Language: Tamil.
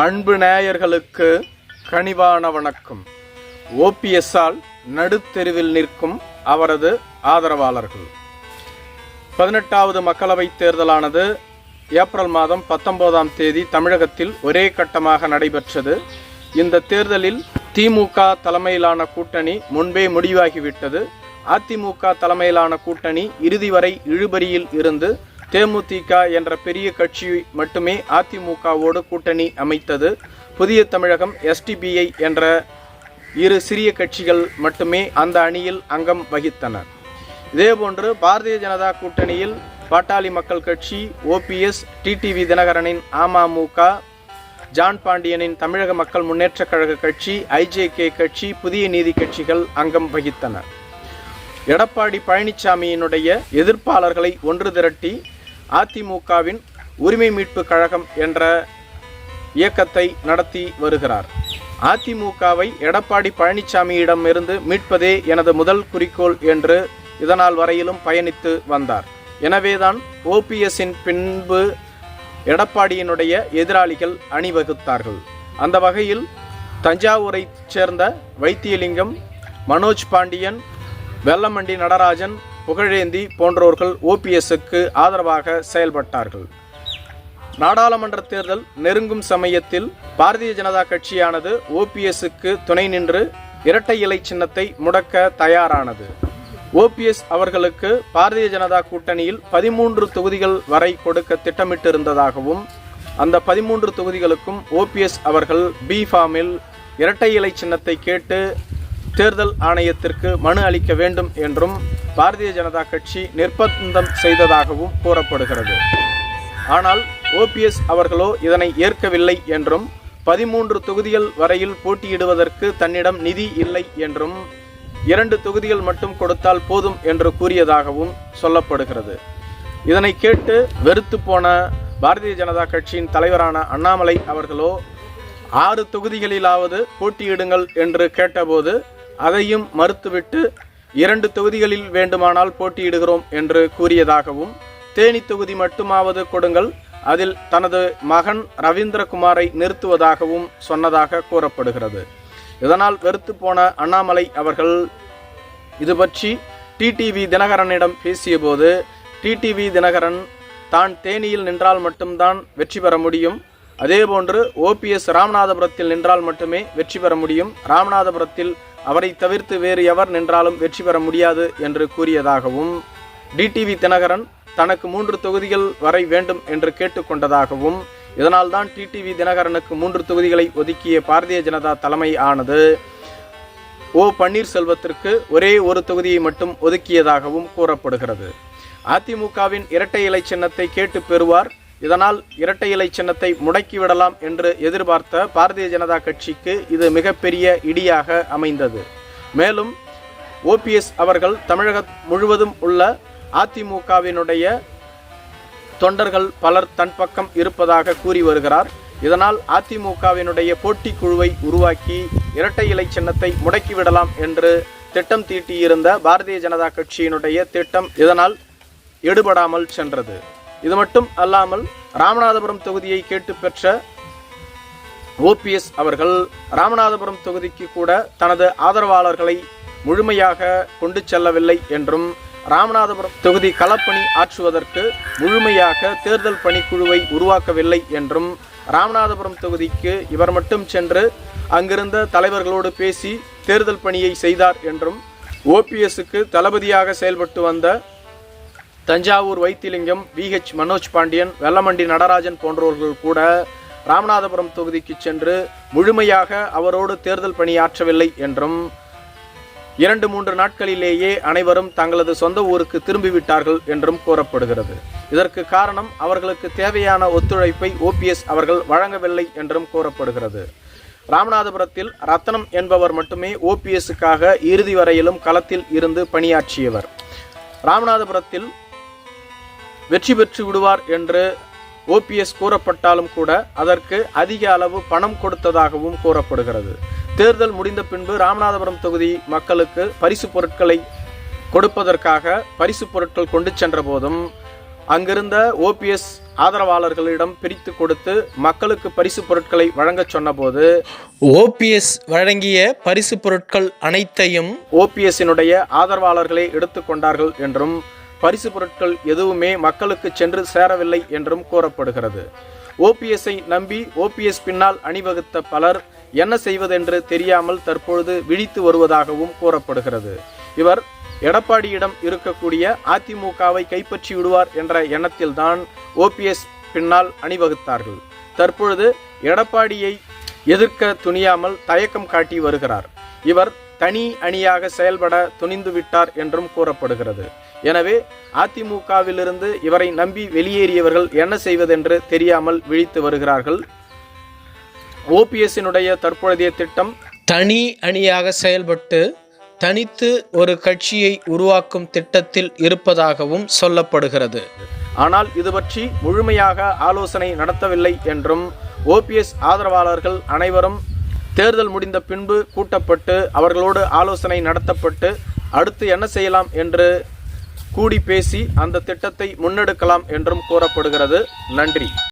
அன்பு நேயர்களுக்கு கனிவான வணக்கம். ஓபிஎஸ்ஸால் நடுத்தெருவில் நிற்கும் அவரது ஆதரவாளர்கள். 18வது மக்களவைத் தேர்தலானது ஏப்ரல் மாதம் 19ஆம் தேதி தமிழகத்தில் ஒரே கட்டமாக நடைபெற்றது. இந்த தேர்தலில் திமுக தலைமையிலான கூட்டணி முன்பே முடிவாகிவிட்டது. அதிமுக தலைமையிலான கூட்டணி இறுதி வரை இழுபறியில் இருந்து தேமுதிக என்ற பெரிய கட்சி மட்டுமே அதிமுகவோடு கூட்டணி அமைத்தது. புதிய தமிழகம், எஸ்டிபிஐ என்ற இரு சிறிய கட்சிகள் மட்டுமே அந்த அணியில் அங்கம் வகித்தனர். இதேபோன்று பாரதிய ஜனதா கூட்டணியில் பாட்டாளி மக்கள் கட்சி, ஓபிஎஸ், டிடிவி தினகரனின் அமமுக, ஜான் பாண்டியனின் தமிழக மக்கள் முன்னேற்ற கழக கட்சி, ஐஜேகே கட்சி, புதிய நீதி கட்சிகள் அங்கம் வகித்தனர். எடப்பாடி பழனிசாமியினுடைய எதிர்ப்பாளர்களை ஒன்று திரட்டி அதிமுகவின் உரிமை மீட்பு கழகம் என்ற இயக்கத்தை நடத்தி வருகிறார். அதிமுகவை எடப்பாடி பழனிசாமியிடமிருந்து மீட்பதே எனது முதல் குறிக்கோள் என்று இதனால் வரையிலும் பயணித்து வந்தார். எனவேதான் ஓபிஎஸ்ஸின் பின்பு எடப்பாடியினுடைய எதிராளிகள் அணிவகுத்தார்கள். அந்த வகையில் தஞ்சாவூரைச் சேர்ந்த வைத்தியலிங்கம், மனோஜ் பாண்டியன், வெல்லமண்டி நடராஜன், புகழேந்தி போன்றோர்கள் ஓபிஎஸ்ஸுக்கு ஆதரவாக செயல்பட்டார்கள். நாடாளுமன்ற தேர்தல் நெருங்கும் சமயத்தில் பாரதிய ஜனதா கட்சியானது ஓபிஎஸ்ஸுக்கு துணை நின்று இரட்டை இலை சின்னத்தை முடக்க தயாரானது. ஓபிஎஸ் அவர்களுக்கு பாரதிய ஜனதா கூட்டணியில் 13 தொகுதிகள் வரை கொடுக்க திட்டமிட்டிருந்ததாகவும், அந்த 13 தொகுதிகளுக்கும் ஓபிஎஸ் அவர்கள் பி ஃபார்மில் இரட்டை இலை சின்னத்தை கேட்டு தேர்தல் ஆணையத்திற்கு மனு அளிக்க வேண்டும் என்றும் பாரதிய ஜனதா கட்சி நிர்பந்தம் செய்ததாகவும் கூறப்படுகிறது. ஆனால் ஓபிஎஸ் அவர்களோ இதனை ஏற்கவில்லை என்றும், 13 தொகுதிகள் வரையில் போட்டியிடுவதற்கு தன்னிடம் நிதி இல்லை என்றும், 2 தொகுதிகள் மட்டும் கொடுத்தால் போதும் என்று கூறியதாகவும் சொல்லப்படுகிறது. இதனை கேட்டு வெறுத்து போன பாரதிய ஜனதா கட்சியின் தலைவரான அண்ணாமலை அவர்களோ 6 தொகுதிகளிலாவது போட்டியிடுங்கள் என்று கேட்டபோது அதையும் மறுத்துவிட்டு 2 தொகுதிகளில் வேண்டுமானால் போட்டியிடுகிறோம் என்று கூறியதாகவும், தேனி தொகுதி மட்டுமாவது கொடுங்கள், அதில் தனது மகன் ரவீந்திரகுமாரை நிறுத்துவதாகவும் சொன்னதாக கூறப்படுகிறது. இதனால் வெறுத்து போன அண்ணாமலை அவர்கள் இது பற்றி டிடிவி தினகரனிடம் பேசியபோது, டிடிவி தினகரன் தான் தேனியில் நின்றால் மட்டும்தான் வெற்றி பெற முடியும், அதேபோன்று ஓபிஎஸ் ராமநாதபுரத்தில் நின்றால் மட்டுமே வெற்றி பெற முடியும், ராமநாதபுரத்தில் அவரை தவிர்த்து வேறு எவர் நின்றாலும் வெற்றி பெற முடியாது என்று கூறியதாகவும், டிடிவி தினகரன் தனக்கு 3 தொகுதிகள் வரை வேண்டும் என்று கேட்டுக்கொண்டதாகவும், இதனால்தான் டிடிவி தினகரனுக்கு 3 தொகுதிகளை ஒதுக்கிய பாரதிய ஜனதா தலைமை ஆனது ஓ பன்னீர்செல்வத்திற்கு ஒரே ஒரு தொகுதியை மட்டும் ஒதுக்கியதாகவும் கூறப்படுகிறது. அதிமுகவின் இரட்டை இலை சின்னத்தை கேட்டு பெறுவார், இதனால் இரட்டை இலை சின்னத்தை முடக்கிவிடலாம் என்று எதிர்பார்த்த பாரதிய ஜனதா கட்சிக்கு இது மிகப்பெரிய இடியாக அமைந்தது. மேலும் ஓபிஎஸ் அவர்கள் தமிழகம் முழுவதும் உள்ள அதிமுகவினுடைய தொண்டர்கள் பலர் தன் பக்கம் இருப்பதாக கூறி வருகிறார். இதனால் அதிமுகவினுடைய போட்டி குழுவை உருவாக்கி இரட்டை இலை சின்னத்தை முடக்கிவிடலாம் என்று திட்டம் தீட்டியிருந்த பாரதிய ஜனதா கட்சியினுடைய திட்டம் இதனால் எடுபடாமல் சென்றது. இது மட்டும் அல்லாமல் ராமநாதபுரம் தொகுதியை கேட்டு பெற்ற ஓபிஎஸ் அவர்கள் ராமநாதபுரம் தொகுதிக்கு கூட தனது ஆதரவாளர்களை முழுமையாக கொண்டு செல்லவில்லை என்றும், ராமநாதபுரம் தொகுதி களப்பணி ஆற்றுவதற்கு முழுமையாக தேர்தல் பணிக்குழுவை உருவாக்கவில்லை என்றும், ராமநாதபுரம் தொகுதிக்கு இவர் மட்டும் சென்று அங்கிருந்த தலைவர்களோடு பேசி தேர்தல் பணியை செய்தார் என்றும், ஓபிஎஸ்ஸுக்கு தளபதியாக செயல்பட்டு வந்த தஞ்சாவூர் வைத்திலிங்கம், விஹெச் மனோஜ் பாண்டியன், வெல்லமண்டி நடராஜன் போன்றவர்கள் கூட ராமநாதபுரம் தொகுதிக்கு சென்று முழுமையாக அவரோடு தேர்தல் பணியாற்றவில்லை என்றும், 2-3 நாட்களிலேயே அனைவரும் தங்களது சொந்த ஊருக்கு திரும்பிவிட்டார்கள் என்றும் கூறப்படுகிறது. இதற்கு காரணம் அவர்களுக்கு தேவையான ஒத்துழைப்பை ஓபிஎஸ் அவர்கள் வழங்கவில்லை என்றும் கூறப்படுகிறது. ராமநாதபுரத்தில் ரத்னம் என்பவர் மட்டுமே ஓபிஎஸ்ஸுக்காக இறுதி வரையிலும் களத்தில் இருந்து பணியாற்றியவர். ராமநாதபுரத்தில் வெற்றி பெற்று விடுவார் என்று ஓபிஎஸ் கூறப்பட்டாலும் கூட அதற்கு அதிக அளவு பணம் கொடுத்ததாகவும் கூறப்படுகிறது. தேர்தல் முடிந்த பின்பு ராமநாதபுரம் தொகுதி மக்களுக்கு பரிசு பொருட்களை கொடுப்பதற்காக பரிசு பொருட்கள் கொண்டு சென்ற போதும் அங்கிருந்த ஓபிஎஸ் ஆதரவாளர்களிடம் பிரித்து கொடுத்து மக்களுக்கு பரிசு பொருட்களை வழங்கச் சொன்னபோது ஓபிஎஸ் வழங்கிய பரிசு பொருட்கள் அனைத்தையும் ஓபிஎஸ்ஸினுடைய ஆதரவாளர்களே எடுத்துக்கொண்டார்கள் என்றும் பரிசு பொருட்கள் எதுவுமே மக்களுக்கு சென்று சேரவில்லை என்றும் கூறப்படுகிறது. ஓபிஎஸ்ஐ நம்பி ஓபிஎஸ் பின்னால் அணிவகுத்த பலர் என்ன செய்வதென்று தெரியாமல் தற்பொழுது விழித்து வருவதாகவும் கூறப்படுகிறது. இவர் எடப்பாடியிடம் இருக்கக்கூடிய அதிமுகவை கைப்பற்றி விடுவார் என்ற எண்ணத்தில்தான் ஓபிஎஸ் பின்னால் அணிவகுத்தார்கள். தற்பொழுது எடப்பாடியை எதிர்க்க துணியாமல் தயக்கம் காட்டி வருகிறார். இவர் தனி அணியாக செயல்பட துணிந்து விட்டார் என்றும் கூறப்படுகிறது. எனவே அதிமுகவிலிருந்து இவரை நம்பி வெளியேறியவர்கள் என்ன செய்வதென்று தெரியாமல் விழித்து வருகிறார்கள். ஓபிஎஸ்ஸினுடைய தற்பொழுதைய திட்டம் தனி அணியாக செயல்பட்டு தனித்து ஒரு கட்சியை உருவாக்கும் திட்டத்தில் இருப்பதாகவும் சொல்லப்படுகிறது. ஆனால் இது பற்றி முழுமையாக ஆலோசனை நடத்தவில்லை என்றும் ஓபிஎஸ் ஆதரவாளர்கள் அனைவரும் தேர்தல் முடிந்த பின்பு கூட்டப்பட்டு அவர்களோடு ஆலோசனை நடத்தப்பட்டு அடுத்து என்ன செய்யலாம் என்று கூடி பேசி அந்த திட்டத்தை முன்னெடுக்கலாம் என்றும் கூறப்படுகிறது. நன்றி.